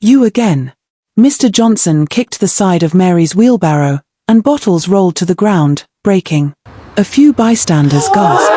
You again. Mr. Johnson kicked the side of Mary's wheelbarrow, and bottles rolled to the ground, breaking. A few bystanders gasped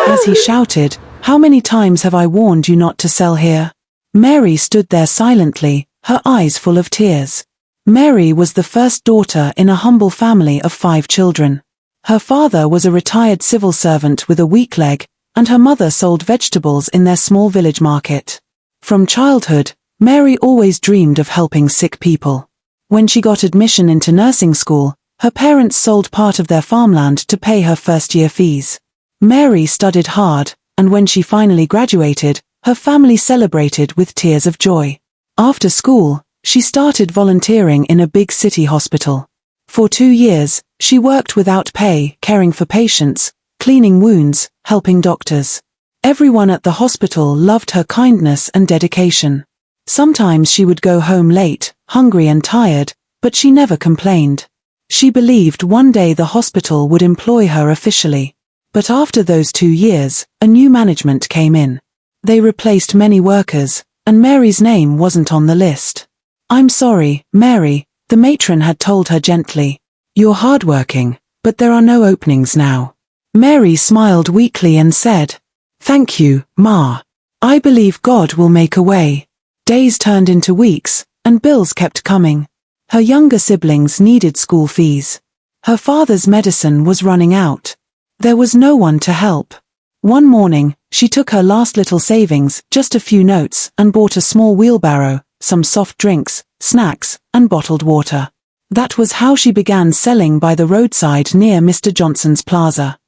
as he shouted, "How many times have I warned you not to sell here?" Mary stood there silently, her eyes full of tears. Mary was the first daughter in a humble family of 5 children. Her father was a retired civil servant with a weak leg, and her mother sold vegetables in their small village market. From childhood, Mary always dreamed of helping sick people. When she got admission into nursing school, her parents sold part of their farmland to pay her first-year fees. Mary studied hard, and when she finally graduated, her family celebrated with tears of joy. After school, she started volunteering in a big city hospital. For 2 years, she worked without pay, caring for patients, cleaning wounds, helping doctors. Everyone at the hospital loved her kindness and dedication. Sometimes she would go home late, hungry and tired, but she never complained. She believed one day the hospital would employ her officially. But after those 2 years, a new management came in. They replaced many workers, and Mary's name wasn't on the list. "I'm sorry, Mary," the matron had told her gently. "You're hardworking, but there are no openings now." Mary smiled weakly and said, "Thank you, Ma. I believe God will make a way." Days turned into weeks, and bills kept coming. Her younger siblings needed school fees. Her father's medicine was running out. There was no one to help. One morning, she took her last little savings, just a few notes, and bought a small wheelbarrow, some soft drinks, snacks, and bottled water. That was how she began selling by the roadside near Mr. Johnson's plaza.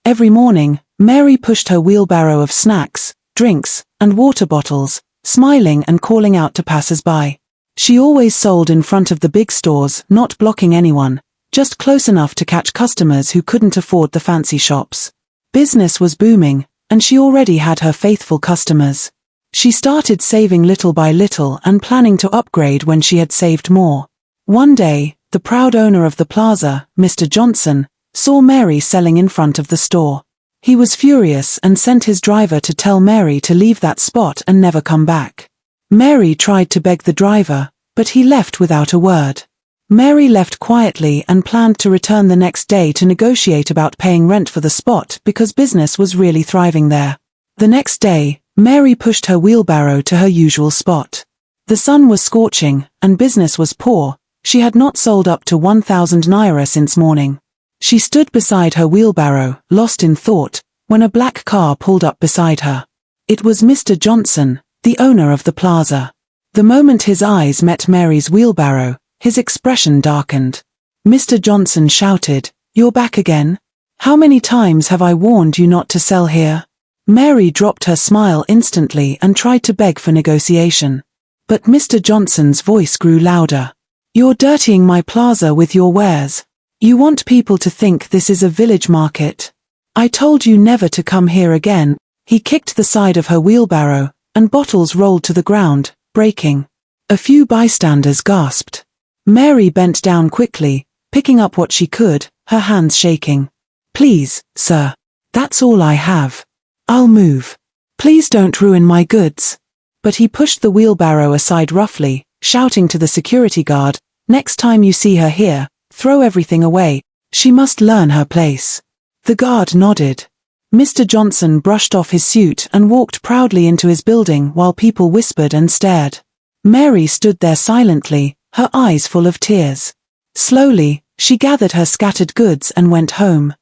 Every morning, Mary pushed her wheelbarrow of snacks, drinks, and water bottles, smiling and calling out to passers-by. She always sold in front of the big stores, not blocking anyone, just close enough to catch customers who couldn't afford the fancy shops. Business was booming, and she already had her faithful customers. She started saving little by little and planning to upgrade when she had saved more. One day, the proud owner of the plaza, Mr. Johnson, saw Mary selling in front of the store. He was furious and sent his driver to tell Mary to leave that spot and never come back. Mary tried to beg the driver, but he left without a word. Mary left quietly and planned to return the next day to negotiate about paying rent for the spot because business was really thriving there. The next day, Mary pushed her wheelbarrow to her usual spot. The sun was scorching, and business was poor. She had not sold up to 1,000 naira since morning. She stood beside her wheelbarrow, lost in thought, when a black car pulled up beside her. It was Mr. Johnson, the owner of the plaza. The moment his eyes met Mary's wheelbarrow, his expression darkened. Mr. Johnson shouted, "You're back again? How many times have I warned you not to sell here?" Mary dropped her smile instantly and tried to beg for negotiation. But Mr. Johnson's voice grew louder. "You're dirtying my plaza with your wares. You want people to think this is a village market. I told you never to come here again." He kicked the side of her wheelbarrow, and bottles rolled to the ground, breaking. A few bystanders gasped. Mary bent down quickly, picking up what she could, her hands shaking. "Please, sir. That's all I have. I'll move. Please don't ruin my goods." But he pushed the wheelbarrow aside roughly, shouting to the security guard, "Next time you see her here, throw everything away. She must learn her place." The guard nodded. Mr. Johnson brushed off his suit and walked proudly into his building while people whispered and stared. Mary stood there silently, her eyes full of tears. Slowly, she gathered her scattered goods and went home.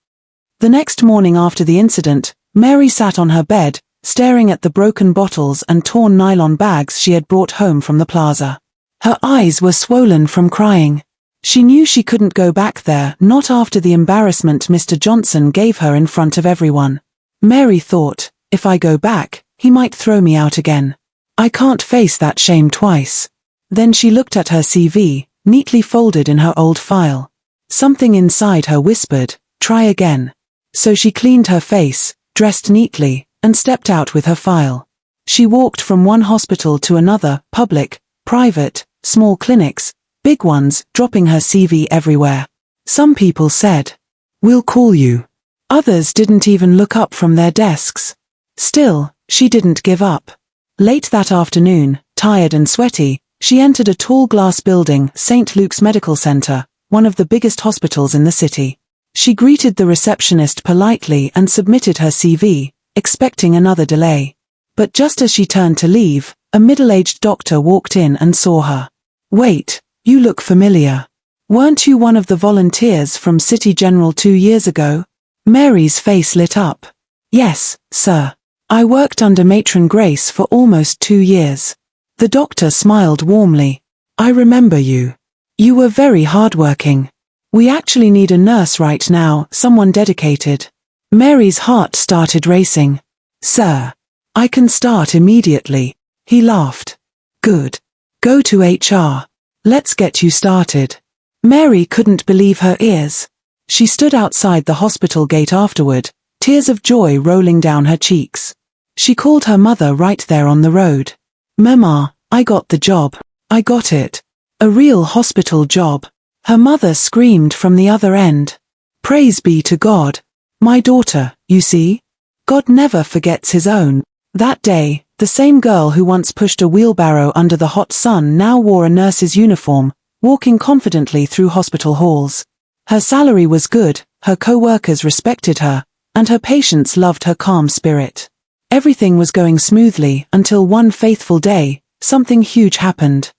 The next morning after the incident, Mary sat on her bed, staring at the broken bottles and torn nylon bags she had brought home from the plaza. Her eyes were swollen from crying. She knew she couldn't go back there, not after the embarrassment Mr. Johnson gave her in front of everyone. Mary thought, if I go back, he might throw me out again. I can't face that shame twice. Then she looked at her CV, neatly folded in her old file. Something inside her whispered, try again. So she cleaned her face, dressed neatly, and stepped out with her file. She walked from one hospital to another, public, private, small clinics, big ones, dropping her CV everywhere. Some people said, "We'll call you." Others didn't even look up from their desks. Still, she didn't give up. Late that afternoon, tired and sweaty, She entered a tall glass building, St. Luke's Medical Center, one of the biggest hospitals in the city. She greeted the receptionist politely and submitted her CV, expecting another delay. But just as she turned to leave, a middle-aged doctor walked in and saw her. "Wait, you look familiar. Weren't you one of the volunteers from City General 2 years ago?" Mary's face lit up. "Yes, sir. I worked under Matron Grace for almost 2 years." The doctor smiled warmly. "I remember you. You were very hardworking. We actually need a nurse right now, someone dedicated." Mary's heart started racing. "Sir, I can start immediately." He laughed. "Good. Go to HR. Let's get you started." Mary couldn't believe her ears. She stood outside the hospital gate afterward, tears of joy rolling down her cheeks. She called her mother right there on the road. "Mama, I got the job. I got it. A real hospital job." Her mother screamed from the other end. "Praise be to God. My daughter, you see? God never forgets his own." That day, the same girl who once pushed a wheelbarrow under the hot sun now wore a nurse's uniform, walking confidently through hospital halls. Her salary was good, her co-workers respected her, and her patients loved her calm spirit. Everything was going smoothly until one faithful day, something huge happened.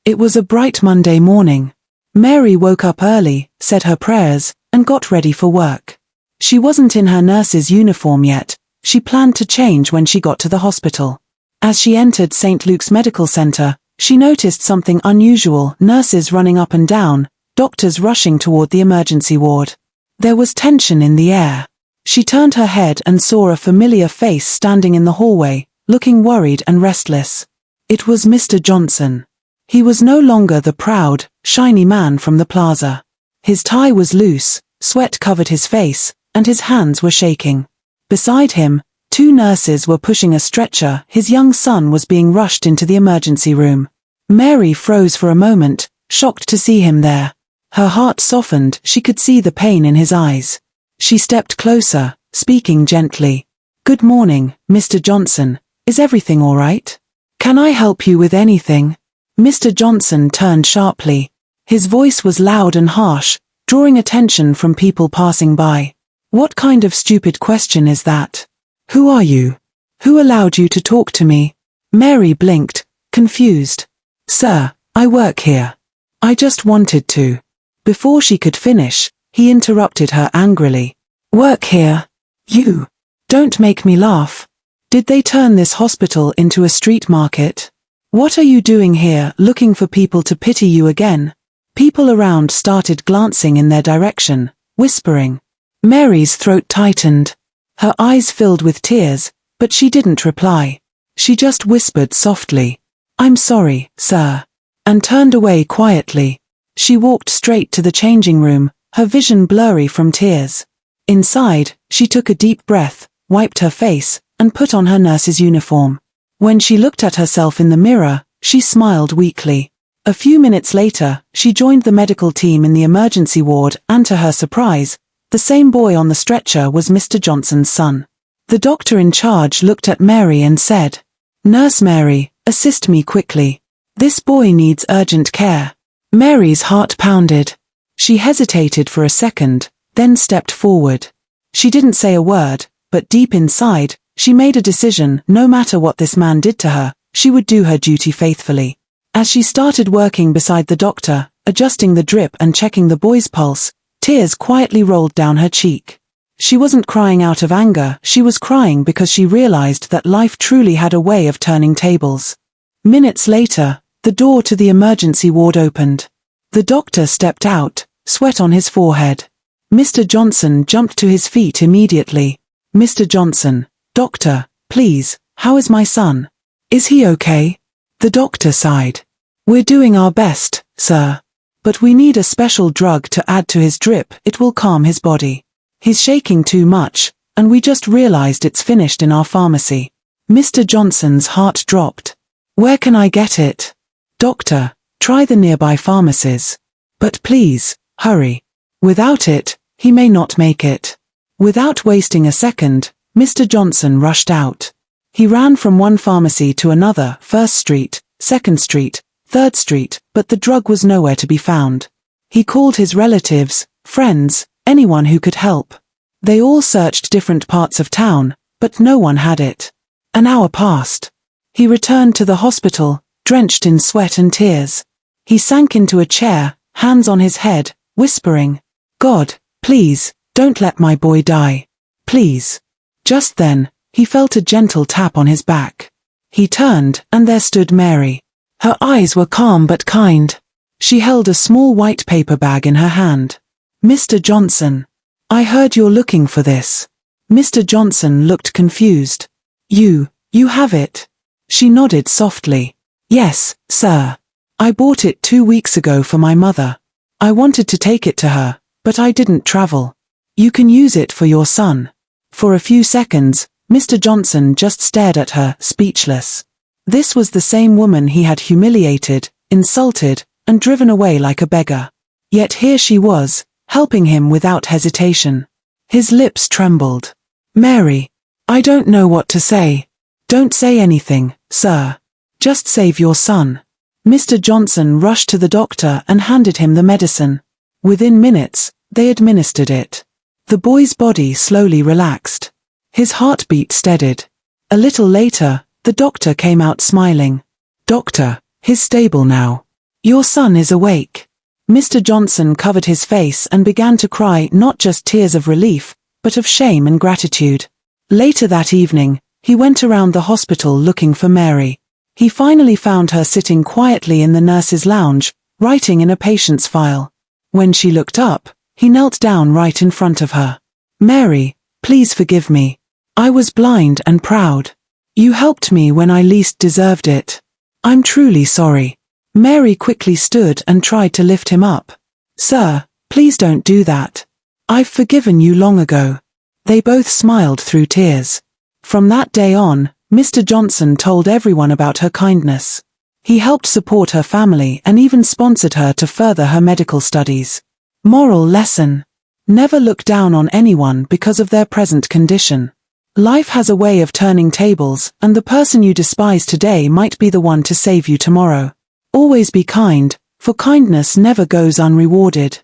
It was a bright Monday morning. Mary woke up early, said her prayers, and got ready for work. She wasn't in her nurse's uniform yet. She planned to change when she got to the hospital. As she entered St. Luke's Medical Center, she noticed something unusual: nurses running up and down, doctors rushing toward the emergency ward. There was tension in the air. She turned her head and saw a familiar face standing in the hallway, looking worried and restless. It was Mr. Johnson. He was no longer the proud, shiny man from the plaza. His tie was loose, sweat covered his face, and his hands were shaking. Beside him, 2 nurses were pushing a stretcher. His young son was being rushed into the emergency room. Mary froze for a moment, shocked to see him there. Her heart softened. She could see the pain in his eyes. She stepped closer, speaking gently. "Good morning, Mr. Johnson. Is everything all right? Can I help you with anything?" Mr. Johnson turned sharply. His voice was loud and harsh, drawing attention from people passing by. "What kind of stupid question is that? Who are you? Who allowed you to talk to me?" Mary blinked, confused. "Sir, I work here. I just wanted to." Before she could finish, he interrupted her angrily. "Work here? You? Don't make me laugh. Did they turn this hospital into a street market? What are you doing here, looking for people to pity you again?" People around started glancing in their direction, whispering. Mary's throat tightened. Her eyes filled with tears, but she didn't reply. She just whispered softly, "I'm sorry, sir," and turned away quietly. She walked straight to the changing room, her vision blurry from tears. Inside, she took a deep breath, wiped her face, and put on her nurse's uniform. When she looked at herself in the mirror, she smiled weakly. A few minutes later, she joined the medical team in the emergency ward, and to her surprise, the same boy on the stretcher was Mr. Johnson's son. The doctor in charge looked at Mary and said, "Nurse Mary, assist me quickly. This boy needs urgent care." Mary's heart pounded. She hesitated for a second, then stepped forward. She didn't say a word, but deep inside, she made a decision: no matter what this man did to her, she would do her duty faithfully. As she started working beside the doctor, adjusting the drip and checking the boy's pulse, tears quietly rolled down her cheek. She wasn't crying out of anger, she was crying because she realized that life truly had a way of turning tables. Minutes later, the door to the emergency ward opened. The doctor stepped out, sweat on his forehead. Mr. Johnson jumped to his feet immediately. "Mr. Johnson, doctor, please, how is my son? Is he okay?" The doctor sighed. "We're doing our best, sir. But we need a special drug to add to his drip. It will calm his body. He's shaking too much, and we just realized it's finished in our pharmacy." Mr. Johnson's heart dropped. "Where can I get it?" "Doctor, try the nearby pharmacies. But please, hurry. Without it, he may not make it." Without wasting a second, Mr. Johnson rushed out. He ran from one pharmacy to another: 1st Street, 2nd Street, 3rd Street, but the drug was nowhere to be found. He called his relatives, friends, anyone who could help. They all searched different parts of town, but no one had it. An hour passed. He returned to the hospital, drenched in sweat and tears. He sank into a chair, hands on his head, whispering, "God, please, don't let my boy die. Please." Just then, he felt a gentle tap on his back. He turned, and there stood Mary. Her eyes were calm but kind. She held a small white paper bag in her hand. "Mr. Johnson, I heard you're looking for this." Mr. Johnson looked confused. You have it?" She nodded softly. "Yes, sir. I bought it 2 weeks ago for my mother. I wanted to take it to her, but I didn't travel. You can use it for your son." For a few seconds, Mr. Johnson just stared at her, speechless. This was the same woman he had humiliated, insulted, and driven away like a beggar. Yet here she was, helping him without hesitation. His lips trembled. "Mary, I don't know what to say." "Don't say anything, sir. Just save your son." Mr. Johnson rushed to the doctor and handed him the medicine. Within minutes, they administered it. The boy's body slowly relaxed. His heartbeat steadied. A little later, the doctor came out smiling. "Doctor, he's stable now. Your son is awake." Mr. Johnson covered his face and began to cry, not just tears of relief, but of shame and gratitude. Later that evening, he went around the hospital looking for Mary. He finally found her sitting quietly in the nurse's lounge, writing in a patient's file. When she looked up, he knelt down right in front of her. "Mary, please forgive me. I was blind and proud. You helped me when I least deserved it. I'm truly sorry." Mary quickly stood and tried to lift him up. "Sir, please don't do that. I've forgiven you long ago." They both smiled through tears. From that day on, Mr. Johnson told everyone about her kindness. He helped support her family and even sponsored her to further her medical studies. Moral lesson: never look down on anyone because of their present condition. Life has a way of turning tables, and the person you despise today might be the one to save you tomorrow. Always be kind, for kindness never goes unrewarded.